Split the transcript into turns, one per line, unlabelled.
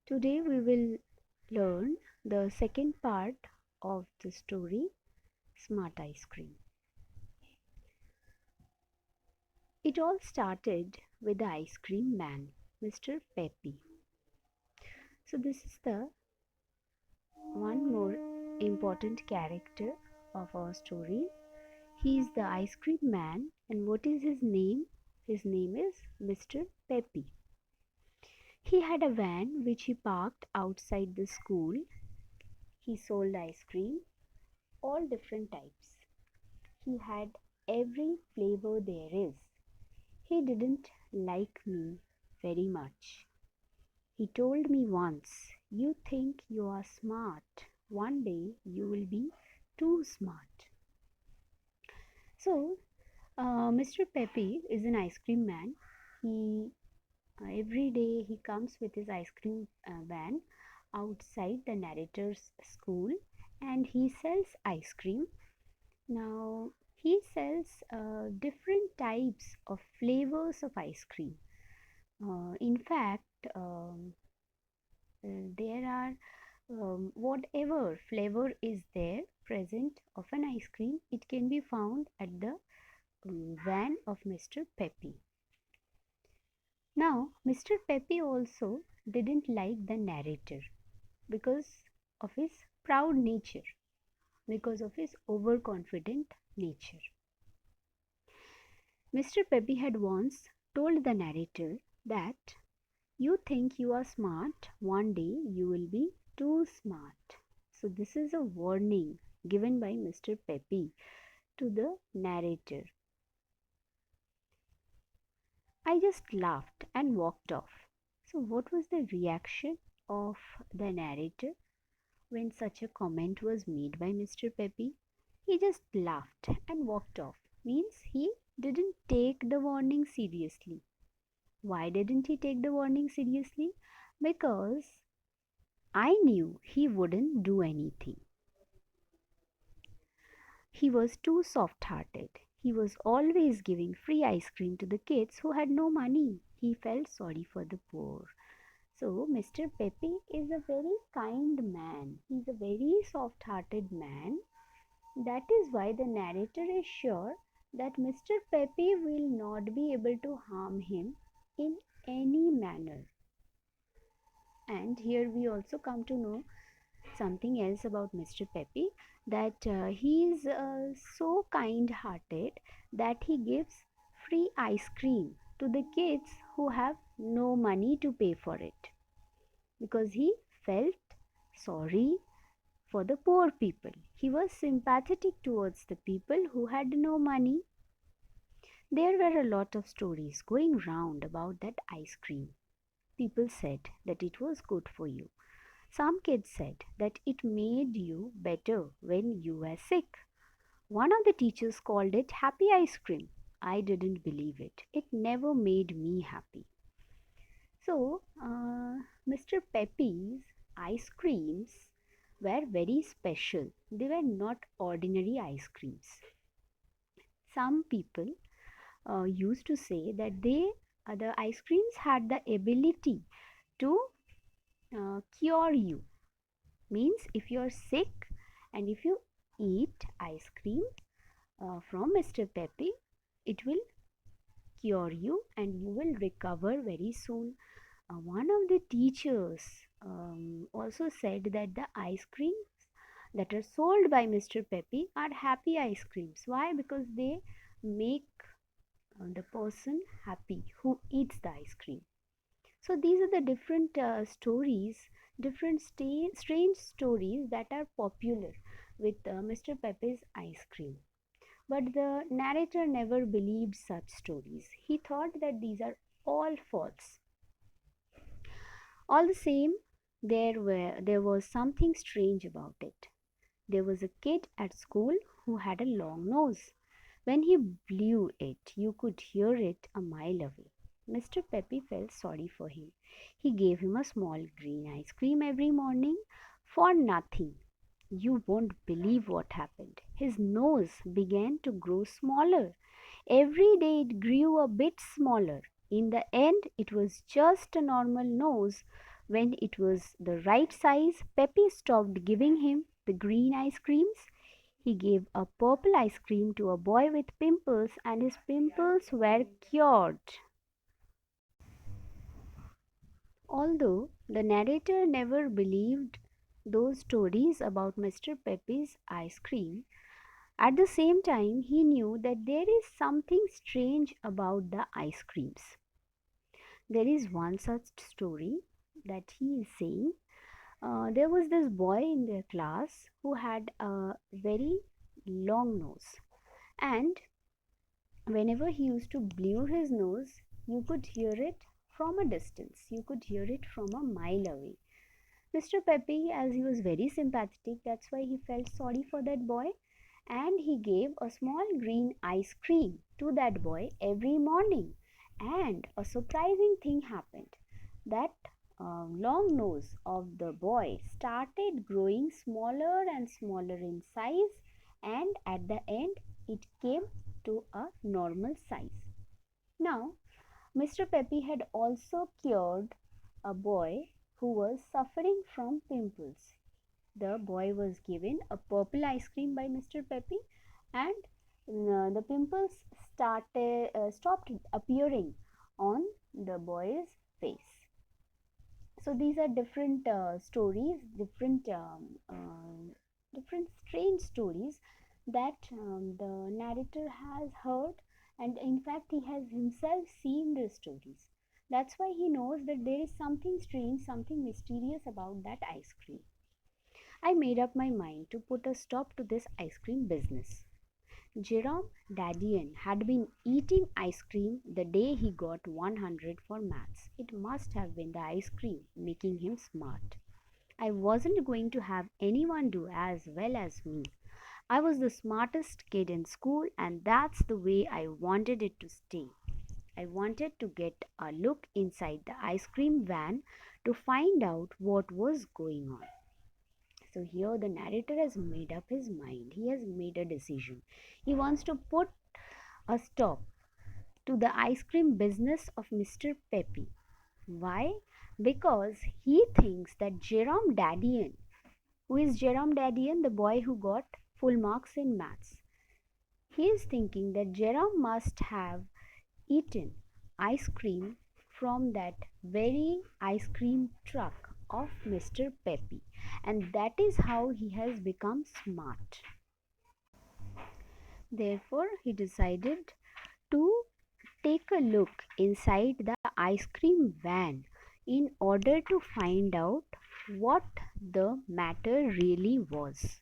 Today we will learn the second part of the story Smart Ice Cream. It all started with the ice cream man, Mr. Peppy. So this is the one more important character of our story. He is the ice cream man, and what is his name? His name is Mr. Peppy. He had a van which he parked outside the school. He sold ice cream, all different types. He had every flavor there is. He didn't like me very much. He told me once, "You think you are smart. One day you will be too smart." So, Mr. Peppy is an ice cream man. He every day he comes with his ice cream van outside the narrator's school, and he sells ice cream. Now, he sells different types of flavors of ice cream. In fact, there are whatever flavor is there present of an ice cream, it can be found at the van of Mr. Peppy. Now, Mr. Peppy also didn't like the narrator because of his proud nature, because of his overconfident nature. Mr. Peppy had once told the narrator that you think you are smart, one day you will be too smart. So, this is a warning given by Mr. Peppy to the narrator. I just laughed and walked off. So, what was the reaction of the narrator when such a comment was made by Mr. Peppy? He just laughed and walked off. Means he didn't take the warning seriously. Why didn't he take the warning seriously? Because I knew he wouldn't do anything. He was too soft hearted. He was always giving free ice cream to the kids who had no money. He felt sorry for the poor. So, Mr. Peppy is a very kind man. He's a very soft hearted man. That is why the narrator is sure that Mr. Peppy will not be able to harm him in any manner. And here we also come to know something else about Mr. Peppy, that he is so kind hearted that he gives free ice cream to the kids who have no money to pay for it, because he felt sorry for the poor people. He was sympathetic towards the people who had no money. There were a lot of stories going round about that ice cream. People said that it was good for you. Some kids said that it made you better when you were sick. One of the teachers called it happy ice cream. I didn't believe it. It never made me happy. So, Mr. Peppy's ice creams were very special. They were not ordinary ice creams. Some people used to say that the ice creams had the ability to cure you. Means if you are sick and if you eat ice cream from Mr. Peppy, it will cure you and you will recover very soon. One of the teachers also said that the ice creams that are sold by Mr. Peppy are happy ice creams. Why? Because they make the person happy who eats the ice cream. So these are the different stories, different strange stories that are popular with Mr. Peppy's ice cream. But the narrator never believed such stories. He thought that these are all false. All the same, there was something strange about it. There was a kid at school who had a long nose. When he blew it, you could hear it a mile away. Mr. Peppy felt sorry for him. He gave him a small green ice cream every morning for nothing. You won't believe what happened. His nose began to grow smaller. Every day it grew a bit smaller. In the end, it was just a normal nose When it was the right size, Peppy stopped giving him the green ice creams. He gave a purple ice cream to a boy with pimples, and his pimples were cured. Although the narrator never believed those stories about Mr. Peppy's ice cream, at the same time he knew that there is something strange about the ice creams. There is one such story that he is saying. There was this boy in their class who had a very long nose, and whenever he used to blow his nose, you could hear it from a distance, you could hear it from a mile away. Mr. Peppy, as he was very sympathetic, that's why he felt sorry for that boy, and he gave a small green ice cream to that boy every morning. And a surprising thing happened, that long nose of the boy started growing smaller and smaller in size, and at the end it came to a normal size. Now, Mr. Peppy had also cured a boy who was suffering from pimples. The boy was given a purple ice cream by Mr. Peppy, and the pimples stopped appearing on the boy's face. So these are different stories, different strange stories that the narrator has heard, and in fact he has himself seen these stories. That's why he knows that there is something strange, something mysterious about that ice cream. I made up my mind to put a stop to this ice cream business. Jerome Dadian had been eating ice cream the day he got 100 for maths. It must have been the ice cream making him smart. I wasn't going to have anyone do as well as me. I was the smartest kid in school, and that's the way I wanted it to stay. I wanted to get a look inside the ice cream van to find out what was going on. So here the narrator has made up his mind. He has made a decision. He wants to put a stop to the ice cream business of Mr. Peppy. Why? Because he thinks that Jerome Dadian, who is Jerome Dadian, the boy who got full marks in maths, he is thinking that Jerome must have eaten ice cream from that very ice cream truck of Mr. Peppy, and that is how he has become smart. Therefore, he decided to take a look inside the ice cream van in order to find out what the matter really was.